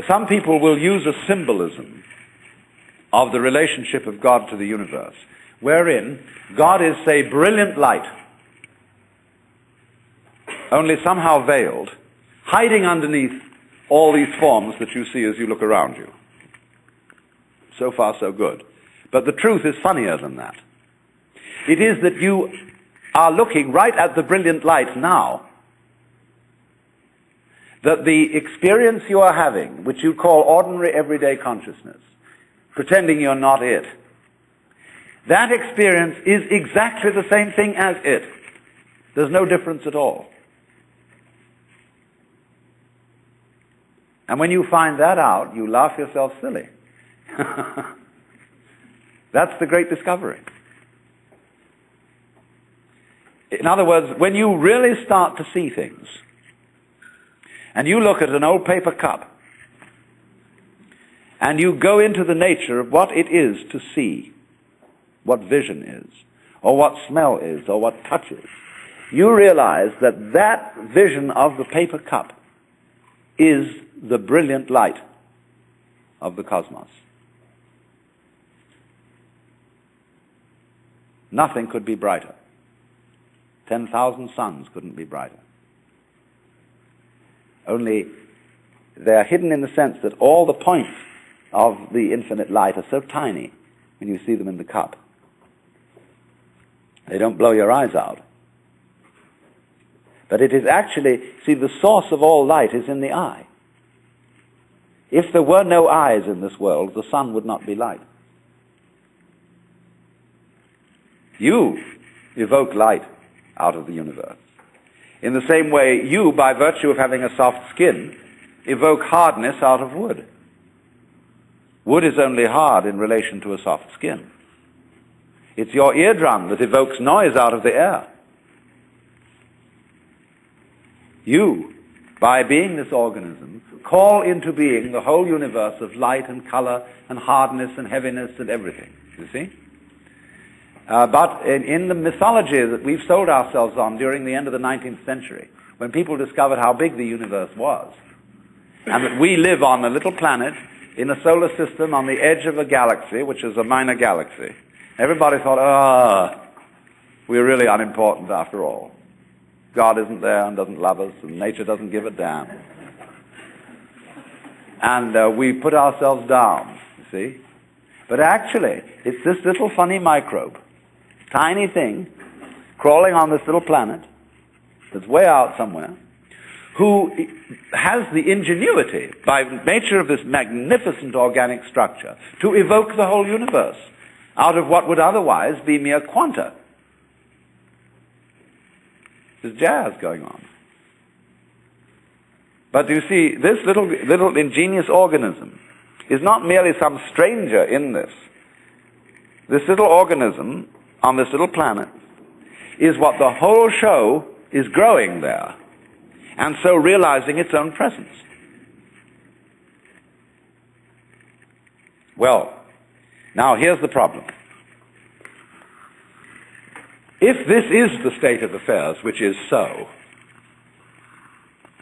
some people will use a symbolism of the relationship of God to the universe, wherein God is, say, brilliant light, only somehow veiled, hiding underneath all these forms that you see as you look around you. So far, so good. But the truth is funnier than that. It is that you are looking right at the brilliant light now, that the experience you are having, which you call ordinary everyday consciousness, pretending you're not it, that experience is exactly the same thing as it. There's no difference at all. And when you find that out, you laugh yourself silly. That's the great discovery. In other words, when you really start to see things, and you look at an old paper cup, and you go into the nature of what it is to see, what vision is, or what smell is, or what touch is, you realize that that vision of the paper cup is the brilliant light of the cosmos. Nothing could be brighter. 10,000 suns couldn't be brighter. Only they are hidden in the sense that all the points of the infinite light are so tiny when you see them in the cup. They don't blow your eyes out. But it is actually, see, the source of all light is in the eye. If there were no eyes in this world, the sun would not be light. You evoke light out of the universe. In the same way, you, by virtue of having a soft skin, evoke hardness out of wood. Wood is only hard in relation to a soft skin. It's your eardrum that evokes noise out of the air. You, by being this organism, call into being the whole universe of light and color and hardness and heaviness and everything, you see? But in the mythology that we've sold ourselves on during the end of the 19th century, when people discovered how big the universe was, and that we live on a little planet in a solar system on the edge of a galaxy, which is a minor galaxy, everybody thought, we're really unimportant after all. God isn't there and doesn't love us, and nature doesn't give a damn. And we put ourselves down, you see. But actually, it's this little funny microbe, tiny thing, crawling on this little planet that's way out somewhere, who has the ingenuity, by nature of this magnificent organic structure, to evoke the whole universe out of what would otherwise be mere quanta. There's jazz going on. But you see, this little ingenious organism is not merely some stranger in this. This little organism on this little planet is what the whole show is growing there, and so realizing its own presence. Well, now here's the problem. If this is the state of affairs, which is so,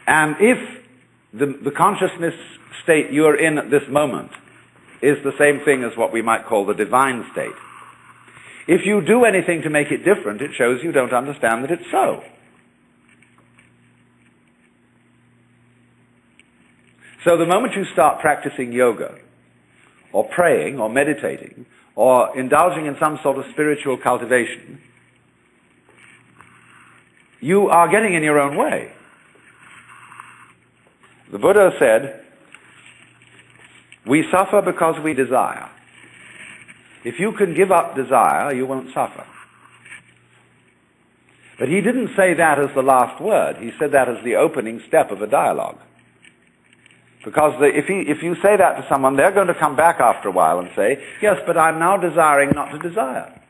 and if the consciousness state you are in at this moment is the same thing as what we might call the divine state, if you do anything to make it different, it shows you don't understand that it's so. So the moment you start practicing yoga, or praying, or meditating, or indulging in some sort of spiritual cultivation, you are getting in your own way. The Buddha said, we suffer because we desire. If you can give up desire, you won't suffer. But he didn't say that as the last word. He said that as the opening step of a dialogue. Because if you say that to someone, they're going to come back after a while and say, yes, but I'm now desiring not to desire.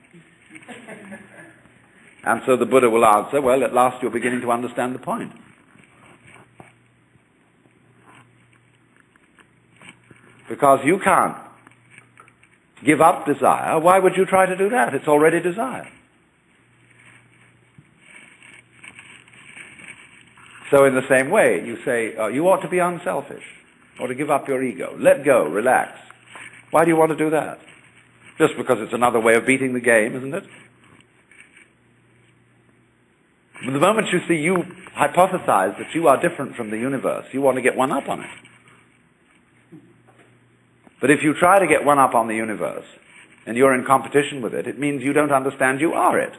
And so the Buddha will answer, well, at last you're beginning to understand the point. Because you can't give up desire. Why would you try to do that? It's already desire. So in the same way, you say, you ought to be unselfish. or to give up your ego. Let go, relax. Why do you want to do that? Just because it's another way of beating the game, isn't it? But the moment you see you hypothesize that you are different from the universe, you want to get one up on it. But if you try to get one up on the universe, and you're in competition with it, it means you don't understand you are it.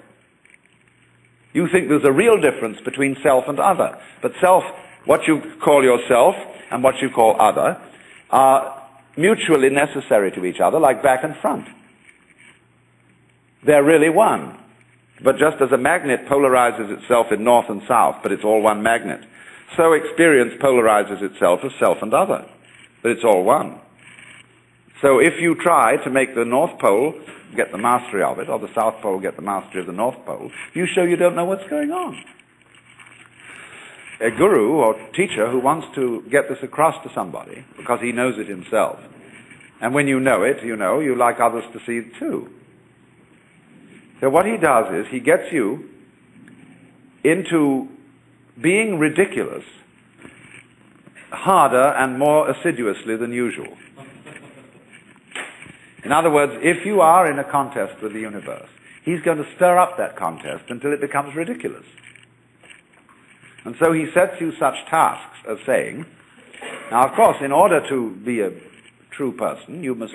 You think there's a real difference between self and other. But self, what you call yourself and what you call other, are mutually necessary to each other, like back and front. They're really one. But just as a magnet polarizes itself in north and south, but it's all one magnet, so experience polarizes itself as self and other, but it's all one. So if you try to make the North Pole get the mastery of it, or the South Pole get the mastery of the North Pole, you show you don't know what's going on. A guru or teacher who wants to get this across to somebody, because he knows it himself, and when you know it, you like others to see it too. So what he does is he gets you into being ridiculous harder and more assiduously than usual. In other words, if you are in a contest with the universe, he's going to stir up that contest until it becomes ridiculous. And so he sets you such tasks as saying, now of course, in order to be a true person, you must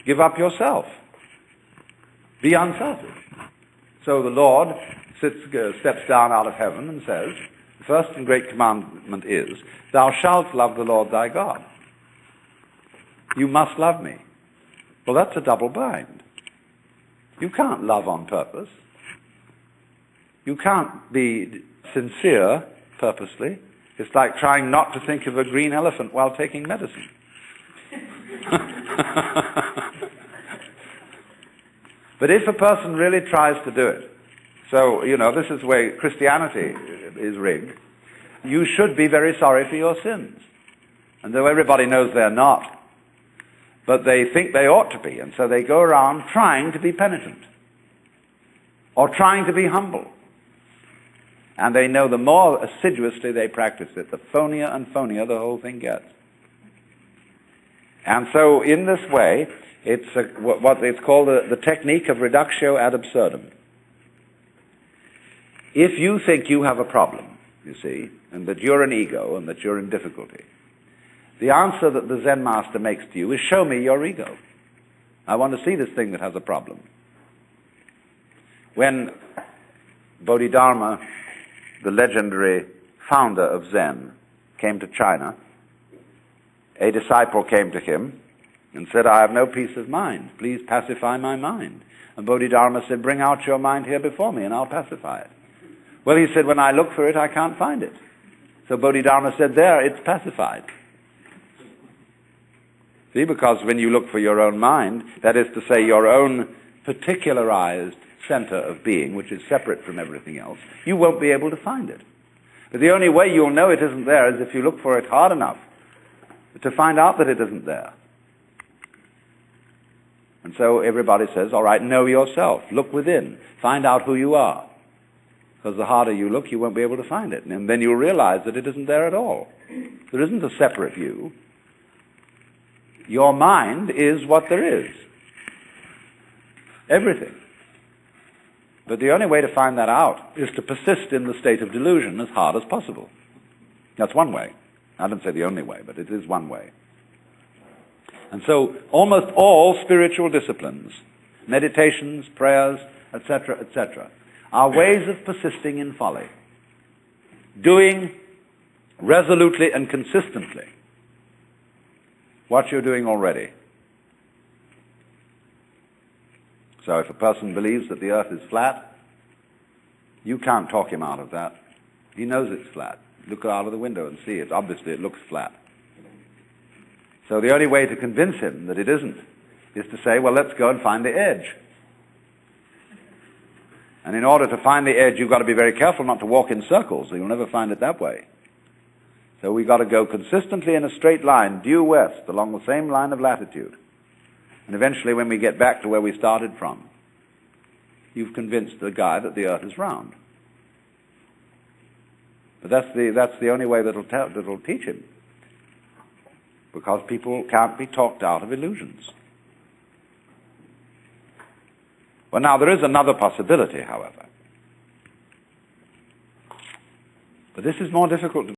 give up yourself. Be unselfish. So the Lord steps down out of heaven and says, the first and great commandment is, thou shalt love the Lord thy God. You must love me. Well, that's a double bind. You can't love on purpose. You can't be sincere purposely. It's like trying not to think of a green elephant while taking medicine. But if a person really tries to do it, so, this is the way Christianity is rigged, you should be very sorry for your sins. And though everybody knows they're not, but they think they ought to be, and so they go around trying to be penitent, or trying to be humble. And they know the more assiduously they practice it, the phonier and phonier the whole thing gets. And so in this way, it's what it's called the technique of reductio ad absurdum. If you think you have a problem, you see, and that you're an ego and that you're in difficulty, the answer that the Zen master makes to you is, show me your ego. I want to see this thing that has a problem. When Bodhidharma, the legendary founder of Zen, came to China, a disciple came to him and said, I have no peace of mind. Please pacify my mind. And Bodhidharma said, bring out your mind here before me and I'll pacify it. Well, he said, when I look for it, I can't find it. So Bodhidharma said, there, it's pacified. See, because when you look for your own mind, that is to say your own particularized center of being, which is separate from everything else, you won't be able to find it. But the only way you'll know it isn't there is if you look for it hard enough to find out that it isn't there. And so everybody says, all right, know yourself. Look within. Find out who you are. Because the harder you look, you won't be able to find it. And then you'll realize that it isn't there at all. There isn't a separate you. Your mind is what there is. Everything. But the only way to find that out is to persist in the state of delusion as hard as possible. That's one way. I don't say the only way, but it is one way. And so almost all spiritual disciplines, meditations, prayers, etc., are ways of persisting in folly. Doing resolutely and consistently what you're doing already. So if a person believes that the earth is flat, you can't talk him out of that. He knows it's flat. Look out of the window and see it. Obviously it looks flat. So the only way to convince him that it isn't is to say, well, let's go and find the edge. And in order to find the edge, you've got to be very careful not to walk in circles, or you'll never find it that way. So we've got to go consistently in a straight line, due west, along the same line of latitude. And eventually, when we get back to where we started from, you've convinced the guy that the earth is round. But that's the only way that'll teach him. because people can't be talked out of illusions. Well, now, there is another possibility, however. But this is more difficult to